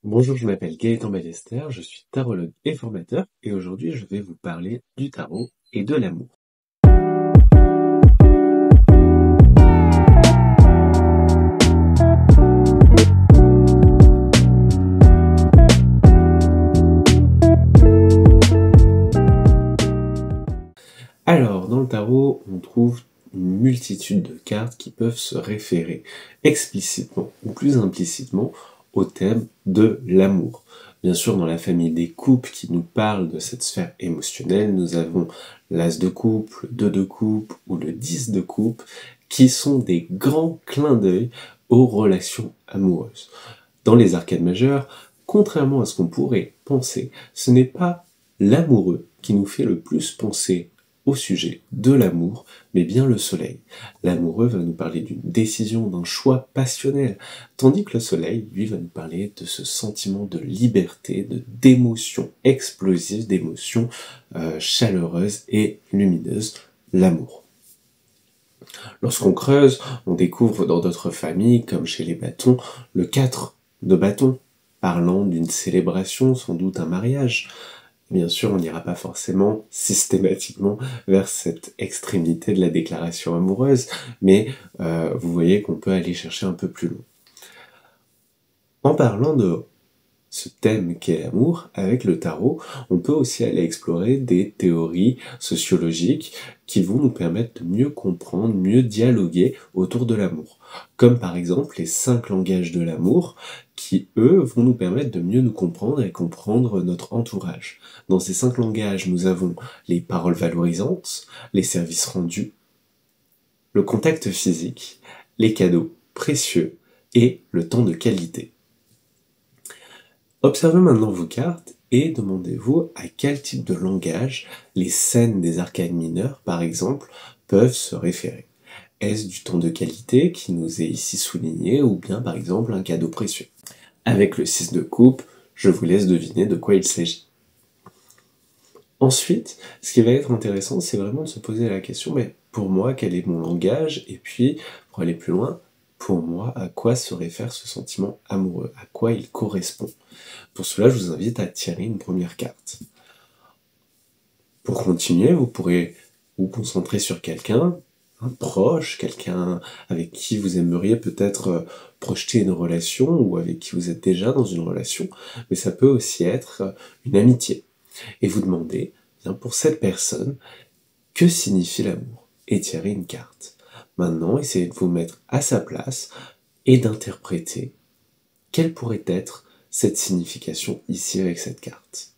Bonjour, je m'appelle Gaëtan Ballester, je suis tarologue et formateur et aujourd'hui je vais vous parler du tarot et de l'amour. Alors, dans le tarot, on trouve une multitude de cartes qui peuvent se référer explicitement ou plus implicitement au thème de l'amour. Bien sûr, dans la famille des coupes qui nous parle de cette sphère émotionnelle, nous avons l'as de coupe, le 2 de coupe ou le 10 de coupe, qui sont des grands clins d'œil aux relations amoureuses. Dans les arcades majeures, contrairement à ce qu'on pourrait penser, ce n'est pas l'amoureux qui nous fait le plus penser au sujet de l'amour, mais bien le soleil. L'amoureux va nous parler d'une décision, d'un choix passionnel, tandis que le soleil, lui, va nous parler de ce sentiment de liberté, d'émotions explosives, d'émotions chaleureuses et lumineuses, l'amour. Lorsqu'on creuse, on découvre dans d'autres familles, comme chez les bâtons, le 4 de bâton, parlant d'une célébration, sans doute un mariage. Bien sûr, on n'ira pas forcément systématiquement vers cette extrémité de la déclaration amoureuse, mais vous voyez qu'on peut aller chercher un peu plus loin. En parlant de ce thème qu'est l'amour, avec le tarot, on peut aussi aller explorer des théories sociologiques qui vont nous permettre de mieux comprendre, mieux dialoguer autour de l'amour. Comme par exemple les 5 langages de l'amour, qui eux vont nous permettre de mieux nous comprendre et comprendre notre entourage. Dans ces 5 langages, nous avons les paroles valorisantes, les services rendus, le contact physique, les cadeaux précieux et le temps de qualité. Observez maintenant vos cartes et demandez-vous à quel type de langage les scènes des arcanes mineures, par exemple, peuvent se référer. Est-ce du temps de qualité qui nous est ici souligné ou bien par exemple un cadeau précieux? Avec le 6 de coupe, je vous laisse deviner de quoi il s'agit. Ensuite, ce qui va être intéressant, c'est vraiment de se poser la question, mais pour moi, quel est mon langage? Et puis, pour aller plus loin, pour moi, à quoi se réfère ce sentiment amoureux? À quoi il correspond? Pour cela, je vous invite à tirer une première carte. Pour continuer, vous pourrez vous concentrer sur quelqu'un, un proche, quelqu'un avec qui vous aimeriez peut-être projeter une relation ou avec qui vous êtes déjà dans une relation, mais ça peut aussi être une amitié. Et vous demandez, bien pour cette personne, que signifie l'amour? Et tirez une carte. Maintenant, essayez de vous mettre à sa place et d'interpréter quelle pourrait être cette signification ici avec cette carte.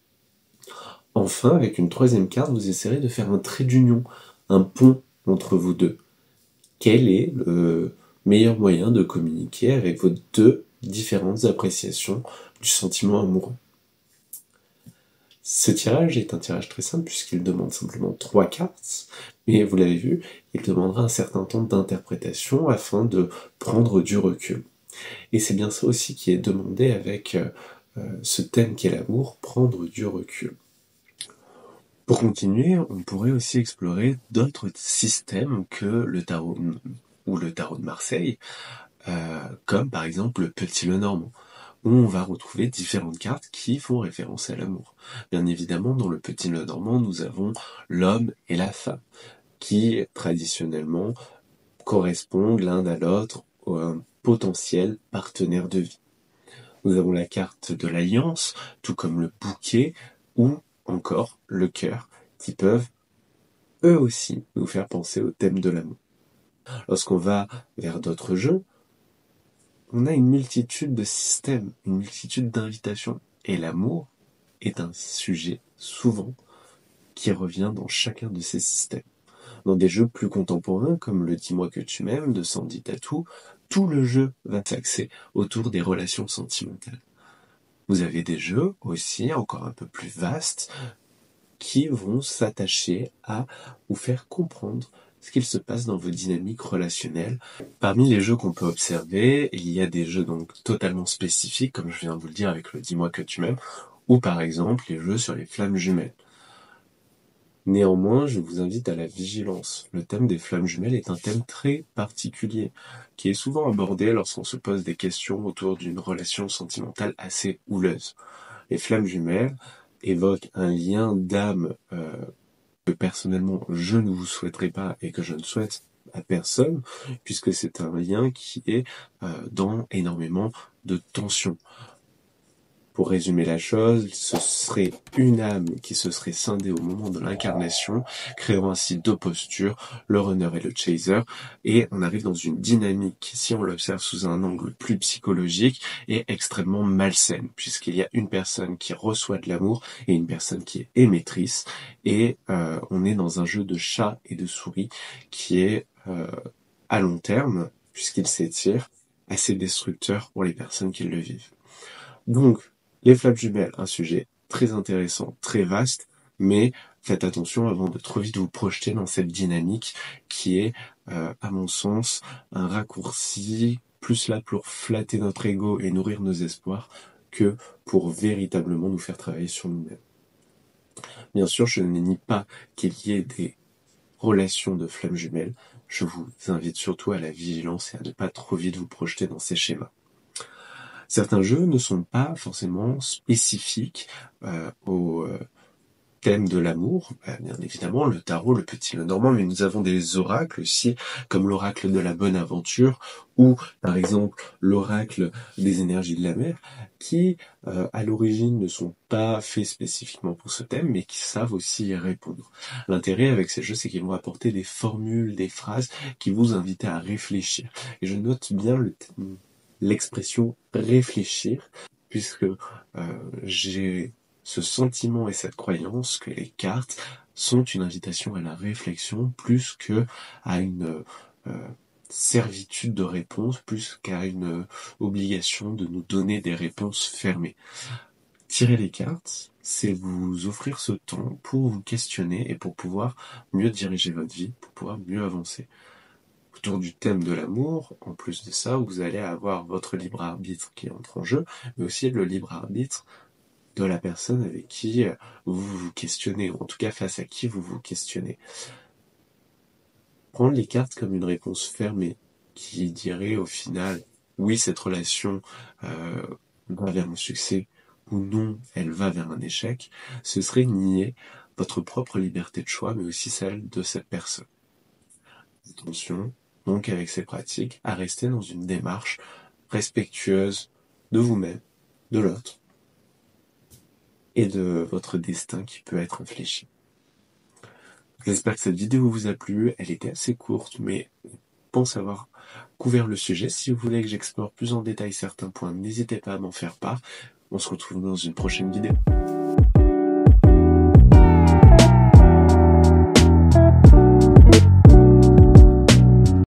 Enfin, avec une troisième carte, vous essayerez de faire un trait d'union, un pont entre vous deux. Quel est le meilleur moyen de communiquer avec vos deux différentes appréciations du sentiment amoureux? Ce tirage est un tirage très simple puisqu'il demande simplement 3 cartes, mais vous l'avez vu, il demandera un certain temps d'interprétation afin de prendre du recul. Et c'est bien ça aussi qui est demandé avec ce thème qu'est l'amour, prendre du recul. Pour continuer, on pourrait aussi explorer d'autres systèmes que le tarot ou le tarot de Marseille, comme par exemple le Petit Lenormand, où on va retrouver différentes cartes qui font référence à l'amour. Bien évidemment, dans le Petit Lenormand, nous avons l'homme et la femme, qui traditionnellement correspondent l'un à l'autre à un potentiel partenaire de vie. Nous avons la carte de l'alliance, tout comme le bouquet ou encore le cœur, qui peuvent eux aussi nous faire penser au thème de l'amour. Lorsqu'on va vers d'autres jeux, on a une multitude de systèmes, une multitude d'invitations. Et l'amour est un sujet souvent qui revient dans chacun de ces systèmes. Dans des jeux plus contemporains comme le Dis-moi que tu m'aimes de Sandy Tattoo, tout le jeu va s'axer autour des relations sentimentales. Vous avez des jeux aussi encore un peu plus vastes qui vont s'attacher à vous faire comprendre ce qu'il se passe dans vos dynamiques relationnelles. Parmi les jeux qu'on peut observer, il y a des jeux donc totalement spécifiques, comme je viens de vous le dire avec le Dis-moi que tu m'aimes, ou par exemple les jeux sur les flammes jumelles. Néanmoins, je vous invite à la vigilance. Le thème des flammes jumelles est un thème très particulier, qui est souvent abordé lorsqu'on se pose des questions autour d'une relation sentimentale assez houleuse. Les flammes jumelles évoquent un lien d'âme que personnellement je ne vous souhaiterais pas et que je ne souhaite à personne, puisque c'est un lien qui est dans énormément de tensions. Pour résumer la chose, ce serait une âme qui se serait scindée au moment de l'incarnation, créant ainsi deux postures, le runner et le chaser, et on arrive dans une dynamique qui, si on l'observe sous un angle plus psychologique, est extrêmement malsaine, puisqu'il y a une personne qui reçoit de l'amour et une personne qui est émettrice, et on est dans un jeu de chat et de souris qui est à long terme, puisqu'il s'étire, assez destructeur pour les personnes qui le vivent. Donc, les flammes jumelles, un sujet très intéressant, très vaste, mais faites attention avant de trop vite vous projeter dans cette dynamique qui est, à mon sens, un raccourci plus là pour flatter notre ego et nourrir nos espoirs que pour véritablement nous faire travailler sur nous-mêmes. Bien sûr, je ne nie pas qu'il y ait des relations de flammes jumelles. Je vous invite surtout à la vigilance et à ne pas trop vite vous projeter dans ces schémas. Certains jeux ne sont pas forcément spécifiques au thème de l'amour. Bien évidemment, le tarot, le petit Lenormand, mais nous avons des oracles aussi, comme l'oracle de la bonne aventure, ou par exemple l'oracle des énergies de la mer, qui à l'origine ne sont pas faits spécifiquement pour ce thème, mais qui savent aussi y répondre. L'intérêt avec ces jeux, c'est qu'ils vont apporter des formules, des phrases qui vous invitent à réfléchir. Et je note bien l'expression réfléchir, puisque j'ai ce sentiment et cette croyance que les cartes sont une invitation à la réflexion plus que à une servitude de réponse, plus qu'à une obligation de nous donner des réponses fermées. Tirer les cartes, c'est vous offrir ce temps pour vous questionner et pour pouvoir mieux diriger votre vie, pour pouvoir mieux avancer. Autour du thème de l'amour, en plus de ça, vous allez avoir votre libre arbitre qui entre en jeu, mais aussi le libre arbitre de la personne avec qui vous vous questionnez, ou en tout cas face à qui vous vous questionnez. Prendre les cartes comme une réponse fermée, qui dirait au final, oui, cette relation va vers un succès, ou non, elle va vers un échec, ce serait nier votre propre liberté de choix, mais aussi celle de cette personne. Attention, donc avec ces pratiques, à rester dans une démarche respectueuse de vous-même, de l'autre, et de votre destin qui peut être infléchi. J'espère que cette vidéo vous a plu, elle était assez courte, mais je pense avoir couvert le sujet. Si vous voulez que j'explore plus en détail certains points, n'hésitez pas à m'en faire part. On se retrouve dans une prochaine vidéo.